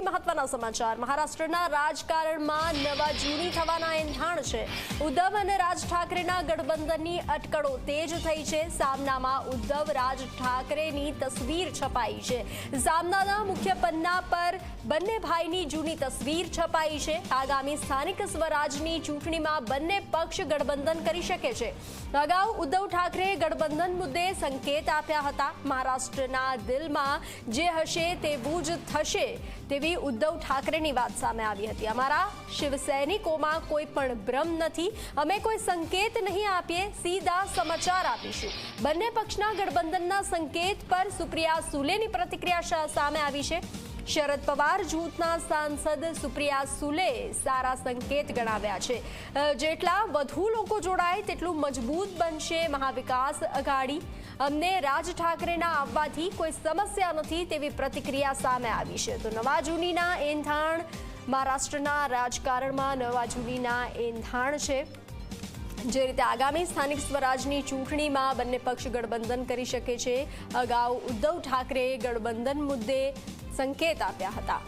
મહત્વના સમાચાર મહારાષ્ટ્રના રાજકારણમાં નવા જૂની થવાના એંધાણ છે। ઉદ્ધવ અને રાજ ઠાકરેના ગઠબંધનની અટકળો તેજ થઈ છે। સામનામાં ઉદ્ધવ રાજ ઠાકરેની તસવીર છપાઈ છે। સામનાના મુખ્ય પન્ના પર બંને ભાઈની જૂની તસવીર છપાઈ છે। આગામી સ્થાનિક સ્વરાજની ચૂંટણીમાં બંને પક્ષ ગઠબંધન કરી શકે છે। અગાઉ ઉદ્ધવ ઠાકરે ગઠબંધન મુદ્દે સંકેત આપ્યા હતા। મહારાષ્ટ્રના દિલમાં જે હશે તેવું જ થશે તેવી ઉદ્ધવ ઠાકરેની વાત સામે આવી હતી। અમારા શિવસૈનિકોમાં કોઈ પણ ભ્રમ નથી, અમે કોઈ સંકેત નહીં આપીએ, સીધા સમાચાર આપીશું। બંને પક્ષના ગઠબંધનના સંકેત પર સુપ્રિયા સુલેની પ્રતિક્રિયા સામે આવી છે। શરદ પવાર જૂથના સાંસદ સુપ્રિયા સુલે સારા સંકેત ગણાવ્યા છે। જેટલા વધુ લોકો જોડાય તેટલું મજબૂત બનશે મહાવિકાસ આઘાડી। અમને રાજ ઠાકરેના આવવાથી કોઈ સમસ્યા નથી તેવી પ્રતિક્રિયા સામે આવી છે। તો નવા જૂનીના એંધાણ મહારાષ્ટ્રના રાજકારણમાં નવા જૂનીના એંધાણ છે। જે રીતે આગામી સ્થાનિક સ્વરાજની ચૂંટણીમાં બંને પક્ષ ગઠબંધન કરી શકે છે। અગાઉ ઉદ્ધવ ઠાકરે ગઠબંધન મુદ્દે સંકેત આપ્યા હતા।